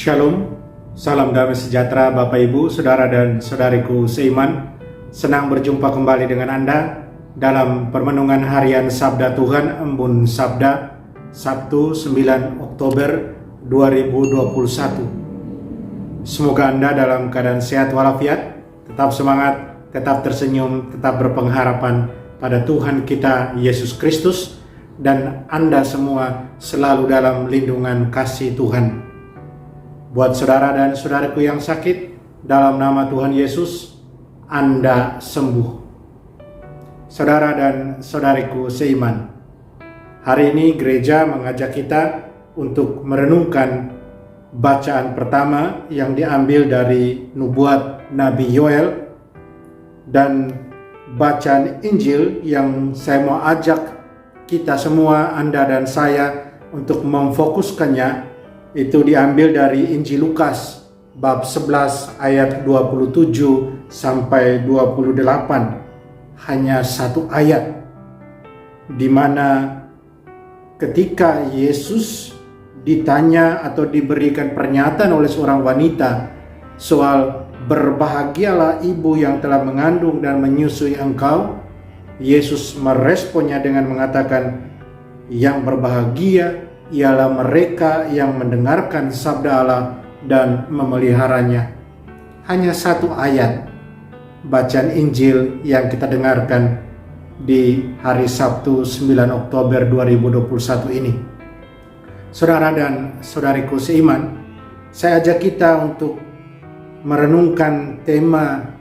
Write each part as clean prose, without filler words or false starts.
Shalom, salam damai sejahtera Bapak Ibu, Saudara dan Saudariku seiman. Senang berjumpa kembali dengan Anda dalam permenungan harian Sabda Tuhan Embun Sabda, Sabtu 9 Oktober 2021. Semoga Anda dalam keadaan sehat walafiat, tetap semangat, tetap tersenyum, tetap berpengharapan pada Tuhan kita Yesus Kristus, dan Anda semua selalu dalam lindungan kasih Tuhan. Buat saudara dan saudariku yang sakit, dalam nama Tuhan Yesus, Anda sembuh. Saudara dan saudariku seiman, hari ini gereja mengajak kita untuk merenungkan bacaan pertama yang diambil dari nubuat Nabi Yoel, dan bacaan Injil yang saya mau ajak kita semua, Anda dan saya, untuk memfokuskannya itu diambil dari Injil Lukas bab 11 ayat 27 sampai 28. Hanya satu ayat di mana ketika Yesus ditanya atau diberikan pernyataan oleh seorang wanita soal berbahagialah ibu yang telah mengandung dan menyusui engkau, Yesus meresponnya dengan mengatakan, yang berbahagia ialah mereka yang mendengarkan sabda Allah dan memeliharanya. Hanya satu ayat bacaan Injil yang kita dengarkan di hari Sabtu 9 Oktober 2021 ini. Saudara dan saudariku seiman, saya ajak kita untuk merenungkan tema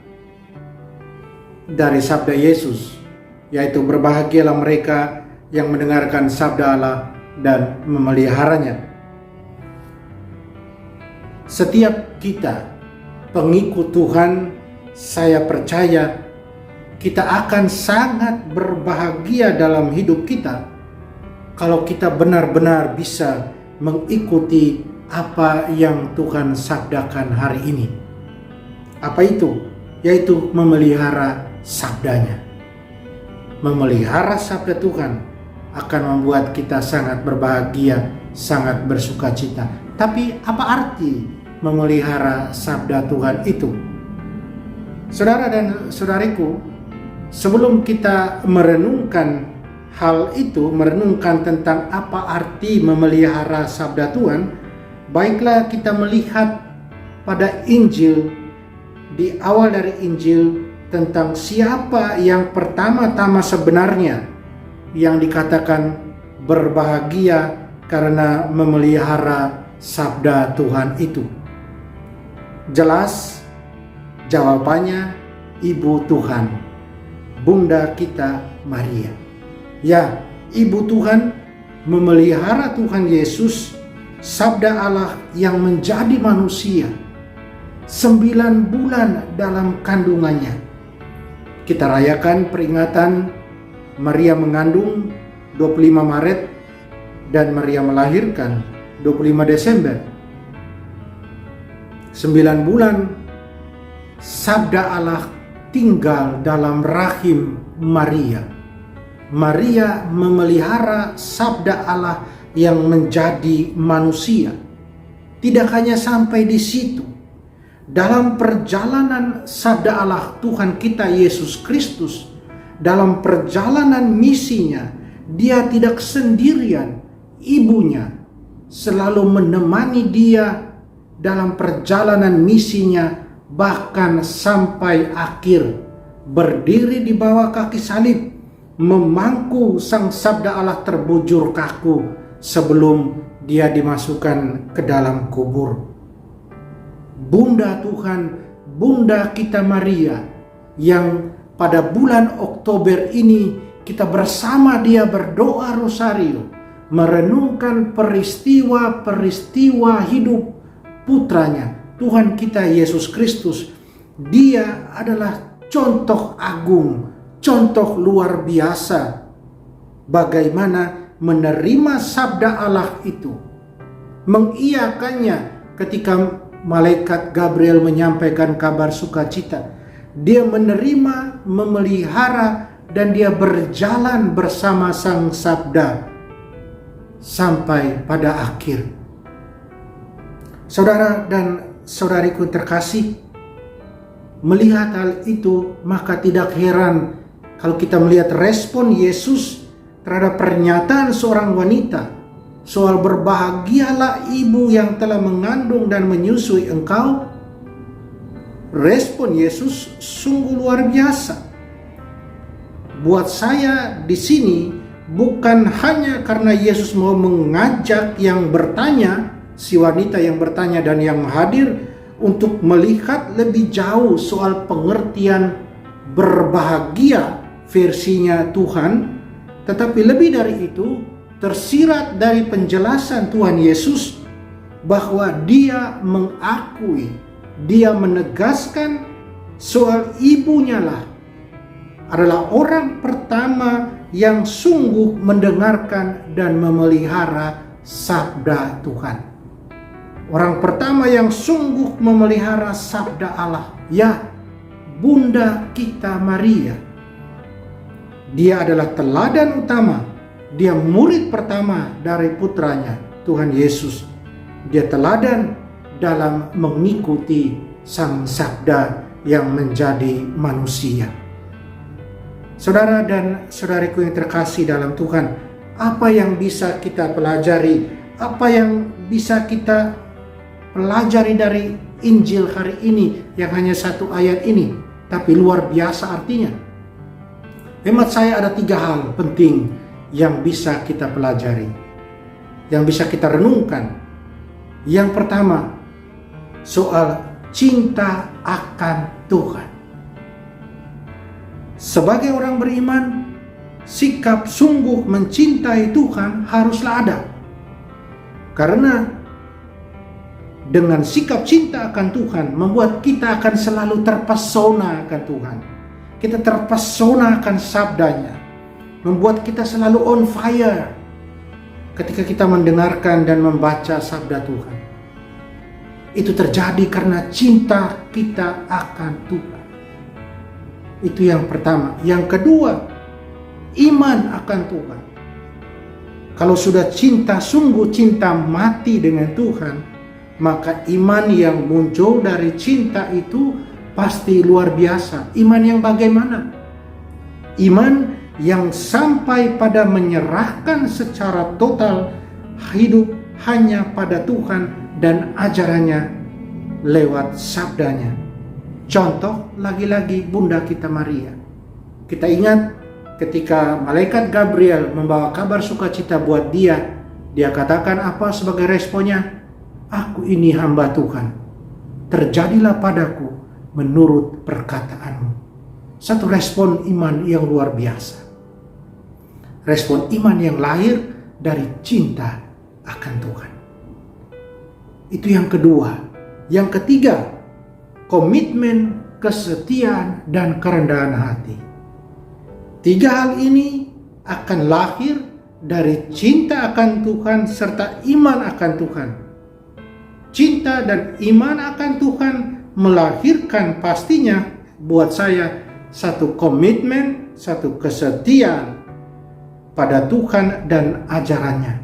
dari sabda Yesus, yaitu berbahagialah mereka yang mendengarkan sabda Allah dan memeliharanya. Setiap kita pengikut Tuhan, saya percaya kita akan sangat berbahagia dalam hidup kita kalau kita benar-benar bisa mengikuti apa yang Tuhan sabdakan hari ini. Apa itu? Yaitu memelihara sabdanya. Memelihara sabda Tuhan akan membuat kita sangat berbahagia, sangat bersukacita. Tapi apa arti memelihara sabda Tuhan itu? Saudara dan saudariku, sebelum kita merenungkan hal itu, merenungkan tentang apa arti memelihara sabda Tuhan, baiklah kita melihat pada Injil, di awal dari Injil, tentang siapa yang pertama-tama sebenarnya yang dikatakan berbahagia karena memelihara sabda Tuhan itu. Jelas jawabannya Ibu Tuhan, Bunda kita Maria. Ya, Ibu Tuhan memelihara Tuhan Yesus, sabda Allah yang menjadi manusia, 9 bulan dalam kandungannya. Kita rayakan peringatan Maria mengandung 25 Maret dan Maria melahirkan 25 Desember. 9 bulan sabda Allah tinggal dalam rahim Maria. Maria memelihara sabda Allah yang menjadi manusia. Tidak hanya sampai di situ. Dalam perjalanan sabda Allah Tuhan kita Yesus Kristus, dalam perjalanan misinya, dia tidak sendirian. Ibunya selalu menemani dia dalam perjalanan misinya, bahkan sampai akhir, berdiri di bawah kaki salib, memangku sang sabda Allah terbujur kaku sebelum dia dimasukkan ke dalam kubur. Bunda Tuhan, Bunda kita Maria, yang pada bulan Oktober ini kita bersama dia berdoa rosario, merenungkan peristiwa-peristiwa hidup putranya, Tuhan kita Yesus Kristus. Dia adalah contoh agung, contoh luar biasa bagaimana menerima sabda Allah itu, mengiyakannya ketika malaikat Gabriel menyampaikan kabar sukacita. Dia menerima, memelihara, dan dia berjalan bersama sang sabda sampai pada akhir. Saudara dan saudariku terkasih, melihat hal itu maka tidak heran kalau kita melihat respon Yesus terhadap pernyataan seorang wanita soal berbahagialah ibu yang telah mengandung dan menyusui engkau. Respon Yesus sungguh luar biasa. Buat saya di sini bukan hanya karena Yesus mau mengajak yang bertanya, si wanita yang bertanya dan yang hadir, untuk melihat lebih jauh soal pengertian berbahagia versinya Tuhan, tetapi lebih dari itu tersirat dari penjelasan Tuhan Yesus bahwa dia mengakui, dia menegaskan soal ibunya lah adalah orang pertama yang sungguh mendengarkan dan memelihara sabda Tuhan. Orang pertama yang sungguh memelihara sabda Allah, ya, Bunda kita Maria. Dia adalah teladan utama. Dia murid pertama dari putranya, Tuhan Yesus. Dia teladan dalam mengikuti sang sabda yang menjadi manusia. Saudara dan saudariku yang terkasih dalam Tuhan, apa yang bisa kita pelajari? Apa yang bisa kita pelajari dari Injil hari ini yang hanya satu ayat ini, tapi luar biasa artinya? Hemat saya ada 3 hal penting yang bisa kita pelajari, yang bisa kita renungkan. Yang pertama, soal cinta akan Tuhan. Sebagai orang beriman, sikap sungguh mencintai Tuhan haruslah ada. Karena dengan sikap cinta akan Tuhan membuat kita akan selalu terpesona akan Tuhan. Kita terpesona akan sabdanya, membuat kita selalu on fire ketika kita mendengarkan dan membaca sabda Tuhan. Itu terjadi karena cinta kita akan Tuhan. Itu yang pertama. Yang kedua, iman akan Tuhan. Kalau sudah cinta, sungguh cinta mati dengan Tuhan, maka iman yang muncul dari cinta itu pasti luar biasa. Iman yang bagaimana? Iman yang sampai pada menyerahkan secara total hidup hanya pada Tuhan dan ajarannya lewat sabdanya. Contoh lagi-lagi Bunda kita Maria. Kita ingat ketika malaikat Gabriel membawa kabar sukacita buat dia katakan apa sebagai responnya? Aku ini hamba Tuhan. Terjadilah padaku menurut perkataanmu. Satu respon iman yang luar biasa. Respon iman yang lahir dari cinta akan Tuhan. Itu yang kedua. Yang ketiga, komitmen, kesetiaan, dan kerendahan hati. 3 hal ini akan lahir dari cinta akan Tuhan serta iman akan Tuhan. Cinta dan iman akan Tuhan melahirkan pastinya buat saya satu komitmen, satu kesetiaan pada Tuhan dan ajarannya.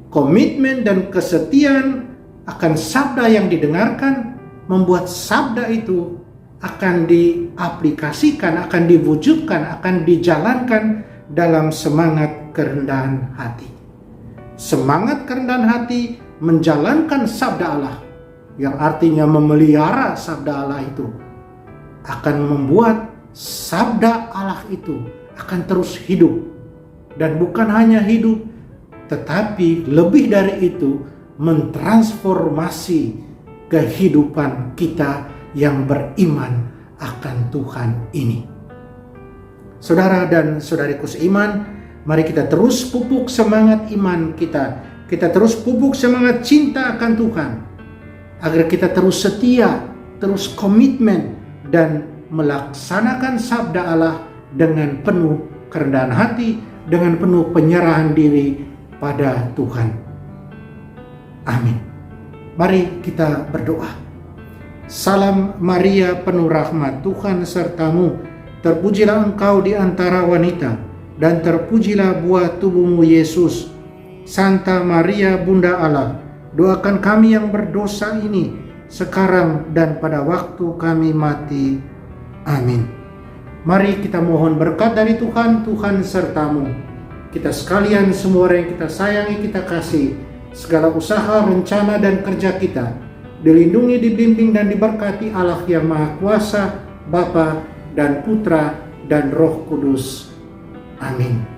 Komitmen dan kesetiaan akan sabda yang didengarkan membuat sabda itu akan diaplikasikan, akan diwujudkan, akan dijalankan dalam semangat kerendahan hati. Semangat kerendahan hati menjalankan sabda Allah, yang artinya memelihara sabda Allah itu, akan membuat sabda Allah itu akan terus hidup. Dan bukan hanya hidup, tetapi lebih dari itu mentransformasi kehidupan kita yang beriman akan Tuhan ini. Saudara dan saudariku seiman, mari kita terus pupuk semangat iman kita. Kita terus pupuk semangat cinta akan Tuhan, agar kita terus setia, terus komitmen, dan melaksanakan sabda Allah dengan penuh kerendahan hati, dengan penuh penyerahan diri pada Tuhan. Amin. Mari kita berdoa. Salam Maria penuh rahmat, Tuhan sertamu. Terpujilah engkau di antara wanita, dan terpujilah buah tubuhmu Yesus. Santa Maria Bunda Allah, Doakan kami yang berdosa ini sekarang dan pada waktu kami mati. Amin. Mari kita mohon berkat dari Tuhan. Tuhan sertamu. Kita sekalian, semua orang yang kita sayangi, kita kasih, segala usaha, rencana, dan kerja kita dilindungi, dibimbing, dan diberkati Allah yang Maha Kuasa, Bapa dan Putra dan Roh Kudus. Amin.